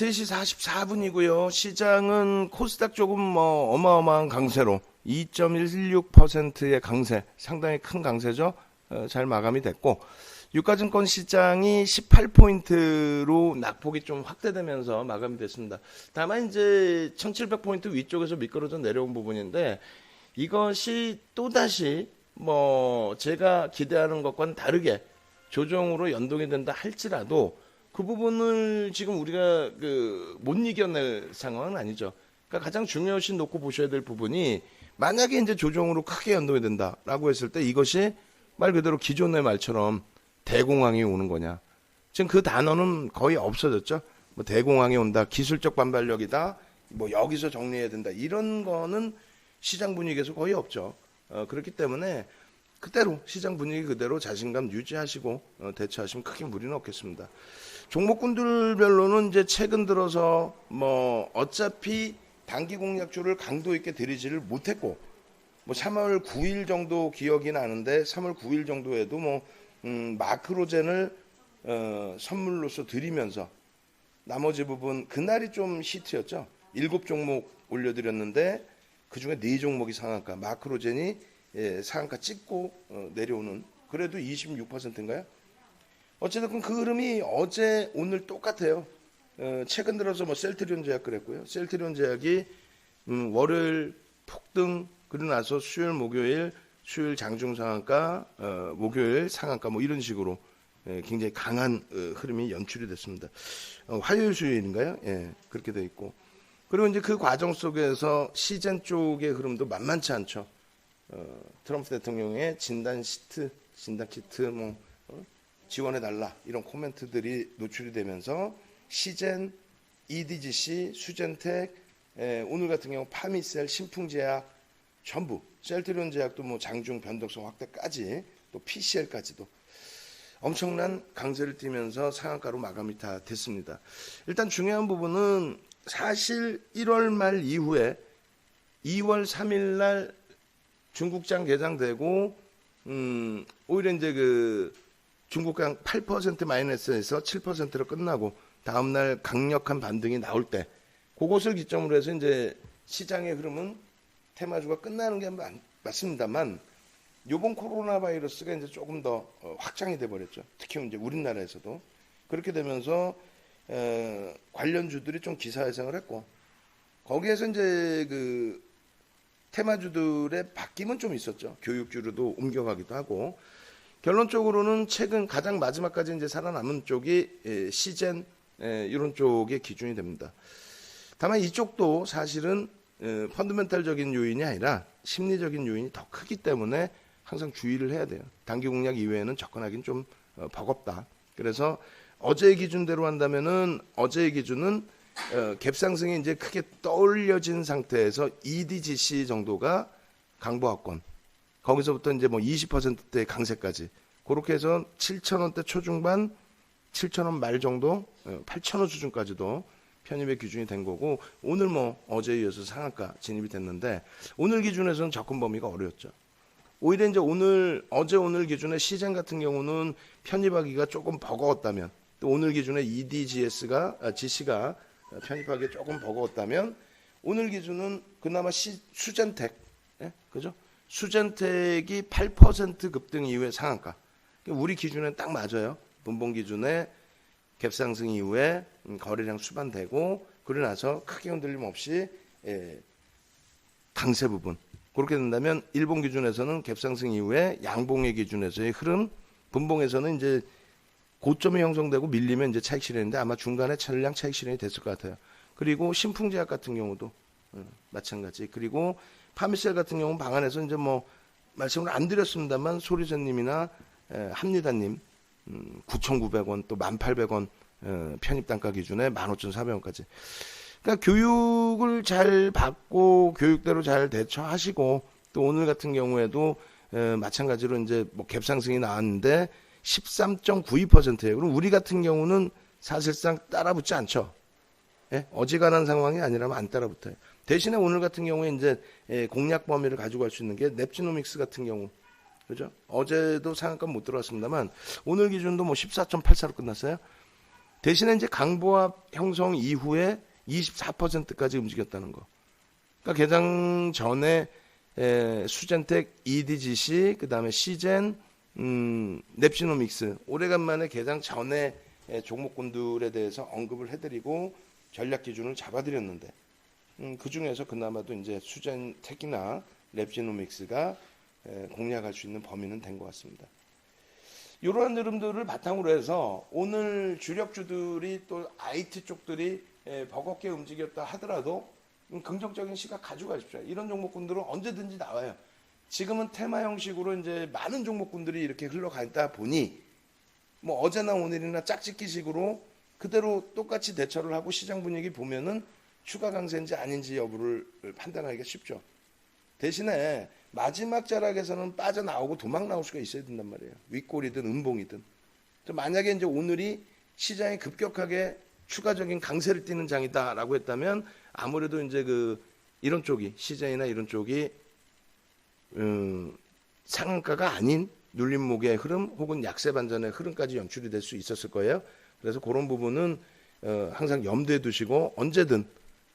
3시 44분이고요. 시장은 코스닥 조금 뭐 어마어마한 강세로 2.16%의 강세, 상당히 큰 강세죠. 잘 마감이 됐고, 유가증권 시장이 18포인트로 낙폭이 좀 확대되면서 마감이 됐습니다. 다만 이제 1700포인트 위쪽에서 미끄러져 내려온 부분인데, 이것이 또다시 뭐 제가 기대하는 것과는 다르게 조정으로 연동이 된다 할지라도 그 부분을 지금 우리가 못 이겨낼 상황은 아니죠. 그러니까 가장 중요시 놓고 보셔야 될 부분이, 만약에 이제 조정으로 크게 연동이 된다라고 했을 때 이것이 말 그대로 기존의 말처럼 대공황이 오는 거냐. 지금 그 단어는 거의 없어졌죠. 뭐 대공황이 온다, 기술적 반발력이다, 뭐 여기서 정리해야 된다, 이런 거는 시장 분위기에서 거의 없죠. 그렇기 때문에 그대로 시장 분위기 그대로 자신감 유지하시고 대처하시면 크게 무리는 없겠습니다. 종목군들별로는 이제 최근 들어서 뭐 어차피 단기 공략주를 강도 있게 들이지를 못했고, 뭐 3월 9일 정도 기억이 나는데 3월 9일 정도에도 뭐 마크로젠을 선물로서 드리면서 나머지 부분, 그날이 좀 히트였죠. 7종목 올려드렸는데 그중에 4종목이 상한가, 마크로젠이 상한가 찍고 내려오는, 그래도 26%인가요? 어쨌든 그 흐름이 어제 오늘 똑같아요. 최근 들어서 뭐 셀트리온 제약 그랬고요. 셀트리온 제약이 월요일 폭등, 그러고 나서 수요일 목요일, 수요일 장중 상한가, 목요일 상한가, 뭐 이런 식으로 굉장히 강한 흐름이 연출이 됐습니다. 화요일 수요일인가요? 예, 그렇게 돼 있고. 그리고 이제 그 과정 속에서 시젠 쪽의 흐름도 만만치 않죠. 트럼프 대통령의 진단 키트 뭐 지원해달라, 이런 코멘트들이 노출이 되면서 시젠, EDGC, 수젠텍, 오늘 같은 경우 파미셀, 신풍제약 전부, 셀트리온 제약도 뭐 장중 변동성 확대까지, 또 PCL까지도 엄청난 강세를 띠면서 상한가로 마감이 다 됐습니다. 일단 중요한 부분은 사실 1월 말 이후에 2월 3일 날 중국장 개장되고 오히려 이제 중국장 8% 마이너스에서 7%로 끝나고 다음날 강력한 반등이 나올 때, 그것을 기점으로 해서 이제 시장의 흐름은 테마주가 끝나는 게 맞습니다만, 요번 코로나 바이러스가 이제 조금 더 확장이 돼 버렸죠. 특히 이제 우리나라에서도 그렇게 되면서 관련주들이 좀 기사회생을 했고, 거기에서 이제 테마주들의 바뀜은 좀 있었죠. 교육주로도 옮겨가기도 하고. 결론적으로는 최근 가장 마지막까지 이제 살아남은 쪽이 시젠, 이런 쪽의 기준이 됩니다. 다만 이쪽도 사실은 펀더멘탈적인 요인이 아니라 심리적인 요인이 더 크기 때문에 항상 주의를 해야 돼요. 단기 공략 이외에는 접근하기는 좀 버겁다. 그래서 어제의 기준대로 한다면은, 어제의 기준은 갭상승이 이제 크게 떠올려진 상태에서 EDGC 정도가 강보합권, 거기서부터 이제 뭐 20%대 강세까지, 그렇게 해서 7,000원대 초중반, 7,000원 말 정도, 8,000원 수준까지도 편입의 기준이 된 거고, 오늘 뭐 어제에 이어서 상한가 진입이 됐는데, 오늘 기준에서는 접근 범위가 어려웠죠. 오히려 이제 어제 오늘 기준에 시장 같은 경우는 편입하기가 조금 버거웠다면, 또 오늘 기준에 GC가 편입하기 조금 버거웠다면, 오늘 기준은 그나마 수젠텍, 그죠? 수젠텍이 8% 급등 이후에 상한가. 우리 기준에는 딱 맞아요. 분봉 기준에 갭상승 이후에 거래량 수반되고, 그러고 나서 크게 흔들림 없이 강세 부분. 그렇게 된다면 일본 기준에서는 갭상승 이후에 양봉의 기준에서의 흐름, 분봉에서는 이제 고점이 형성되고 밀리면 이제 차익 실현인데, 아마 중간에 차량 차익 실현이 됐을 것 같아요. 그리고 신풍제약 같은 경우도 마찬가지. 그리고 파미셀 같은 경우는 방안에서 이제 뭐 말씀을 안 드렸습니다만, 소리새님이나 합니다님 9,900원, 또 1,800원 편입 단가 기준에 15,400원까지. 그러니까 교육을 잘 받고 교육대로 잘 대처하시고, 또 오늘 같은 경우에도 마찬가지로 이제 뭐 갭상승이 나왔는데 13.92%예요. 그럼 우리 같은 경우는 사실상 따라붙지 않죠. 예? 어지간한 상황이 아니라면 안 따라붙어요. 대신에 오늘 같은 경우에 이제 공략 범위를 가지고 갈 수 있는 게 넵지노믹스 같은 경우, 그죠? 어제도 상한가 못 들어왔습니다만 오늘 기준도 뭐 14.84로 끝났어요. 대신에 이제 강보합 형성 이후에 24%까지 움직였다는 거. 그러니까 개장 전에 수젠텍, EDGC, 그 다음에 시젠, 넵시노믹스 오래간만에 개장 전에 종목군들에 대해서 언급을 해드리고 전략 기준을 잡아드렸는데 그 중에서 그나마도 이제 수젠텍이나 렙시노믹스가 공략할 수 있는 범위는 된 것 같습니다. 이러한 흐름들을 바탕으로 해서 오늘 주력주들이 또 IT 쪽들이 버겁게 움직였다 하더라도 긍정적인 시각 가져가십시오. 이런 종목군들은 언제든지 나와요. 지금은 테마 형식으로 이제 많은 종목군들이 이렇게 흘러가다 보니 뭐 어제나 오늘이나 짝짓기식으로 그대로 똑같이 대처를 하고 시장 분위기 보면은 추가 강세인지 아닌지 여부를 판단하기가 쉽죠. 대신에 마지막 자락에서는 빠져나오고 도망 나올 수가 있어야 된단 말이에요. 윗골이든 음봉이든. 만약에 이제 오늘이 시장이 급격하게 추가적인 강세를 띠는 장이다라고 했다면 아무래도 이제 이런 쪽이 시장이나 이런 쪽이 상한가가 아닌 눌림목의 흐름 혹은 약세 반전의 흐름까지 연출이 될 수 있었을 거예요. 그래서 그런 부분은 항상 염두에 두시고 언제든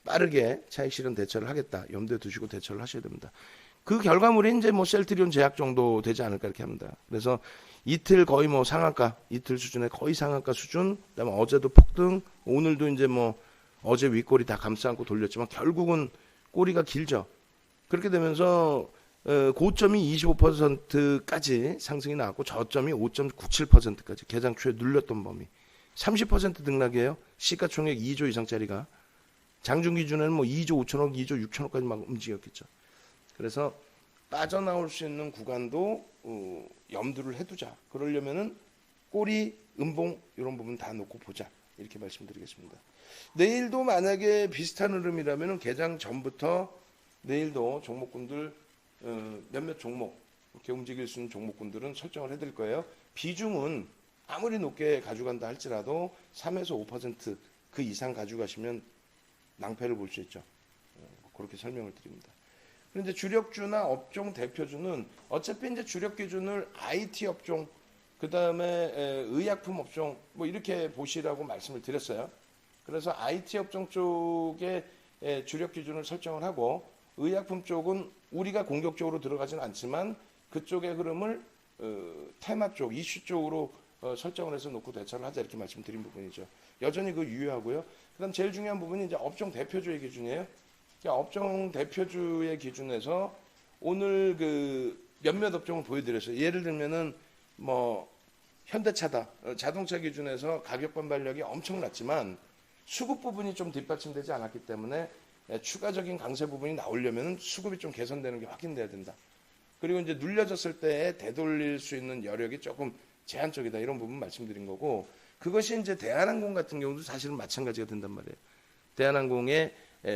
빠르게 차익 실현 대처를 하겠다. 염두에 두시고 대처를 하셔야 됩니다. 그 결과물이 이제 뭐 셀트리온 제약 정도 되지 않을까 이렇게 합니다. 그래서 이틀 거의 뭐 상한가, 이틀 수준의 거의 상한가 수준, 그다음에 어제도 폭등, 오늘도 이제 뭐 어제 윗꼬리 다 감싸 안고 돌렸지만 결국은 꼬리가 길죠. 그렇게 되면서 고점이 25%까지 상승이 나왔고 저점이 5.97%까지 개장 초에 눌렸던 범위. 30% 등락이에요. 시가총액 2조 이상짜리가. 장중 기준에는 뭐 2조 5천억, 2조 6천억까지 막 움직였겠죠. 그래서 빠져나올 수 있는 구간도 염두를 해두자. 그러려면은 꼬리, 음봉 이런 부분 다 놓고 보자. 이렇게 말씀드리겠습니다. 내일도 만약에 비슷한 흐름이라면 개장 전부터 내일도 종목군들 몇몇 종목 이렇게 움직일 수 있는 종목군들은 설정을 해드릴 거예요. 비중은 아무리 높게 가져간다 할지라도 3에서 5% 그 이상 가져가시면 낭패를 볼 수 있죠. 그렇게 설명을 드립니다. 그런데 주력주나 업종 대표주는 어차피 이제 주력 기준을 IT 업종, 그 다음에 의약품 업종 뭐 이렇게 보시라고 말씀을 드렸어요. 그래서 IT 업종 쪽에 주력 기준을 설정을 하고 의약품 쪽은 우리가 공격적으로 들어가지는 않지만 그쪽의 흐름을 테마 쪽, 이슈 쪽으로 설정을 해서 놓고 대처를 하자 이렇게 말씀드린 부분이죠. 여전히 유효하고요. 그다음 제일 중요한 부분이 이제 업종 대표주의 기준이에요. 그러니까 업종 대표주의 기준에서 오늘 몇몇 업종을 보여드렸어요. 예를 들면은 뭐 현대차다. 자동차 기준에서 가격 반발력이 엄청났지만 수급 부분이 좀 뒷받침되지 않았기 때문에 추가적인 강세 부분이 나오려면 수급이 좀 개선되는 게 확인돼야 된다. 그리고 이제 눌려졌을 때 되돌릴 수 있는 여력이 조금 제한적이다. 이런 부분 말씀드린 거고 그것이 이제 대한항공 같은 경우도 사실은 마찬가지가 된단 말이에요. 대한항공의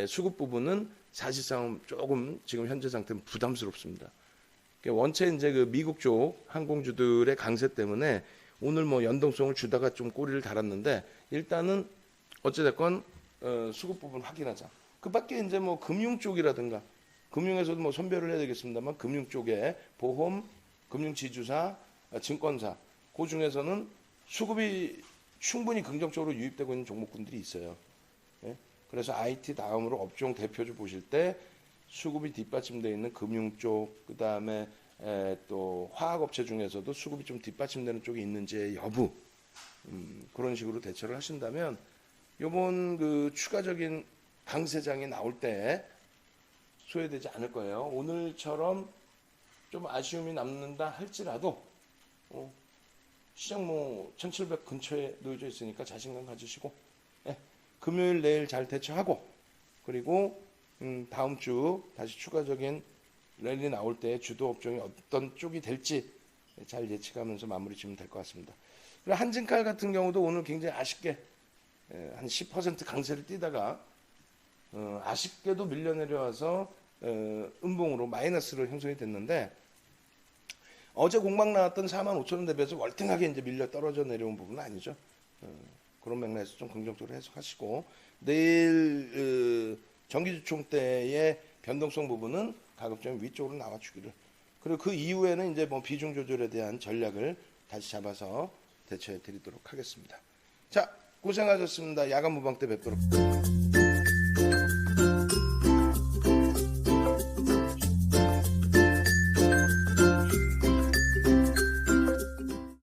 수급 부분은 사실상 조금 지금 현재 상태는 부담스럽습니다. 원체 이제 미국 쪽 항공주들의 강세 때문에 오늘 뭐 연동성을 주다가 좀 꼬리를 달았는데 일단은 어찌됐건 수급 부분 확인하자. 그 밖에 이제 뭐 금융 쪽이라든가 금융에서도 뭐 선별을 해야 되겠습니다만 금융 쪽에 보험, 금융지주사, 증권사 그 중에서는 수급이 충분히 긍정적으로 유입되고 있는 종목군들이 있어요. 예? 그래서 IT 다음으로 업종 대표주 보실 때 수급이 뒷받침되어 있는 금융 쪽, 그 다음에 또 화학업체 중에서도 수급이 좀 뒷받침되는 쪽이 있는지의 여부 그런 식으로 대처를 하신다면 이번 추가적인 강세장이 나올 때 소외되지 않을 거예요. 오늘처럼 좀 아쉬움이 남는다 할지라도 시장 뭐 1700 근처에 놓여져 있으니까 자신감 가지시고 금요일 내일 잘 대처하고 그리고 다음 주 다시 추가적인 랠리 나올 때 주도 업종이 어떤 쪽이 될지 잘 예측하면서 마무리 지으면 될 것 같습니다. 그리고 한진칼 같은 경우도 오늘 굉장히 아쉽게 한 10% 강세를 띄다가 아쉽게도 밀려내려와서 음봉으로 마이너스로 형성이 됐는데 어제 공방 나왔던 45,000원 대비해서 월등하게 이제 밀려 떨어져 내려온 부분은 아니죠. 그런 맥락에서 좀 긍정적으로 해석하시고 내일 정기주총 때의 변동성 부분은 가급적 위쪽으로 나와주기를. 그리고 그 이후에는 이제 뭐 비중 조절에 대한 전략을 다시 잡아서 대처해 드리도록 하겠습니다. 자, 고생하셨습니다. 야간 무방 때 뵙도록.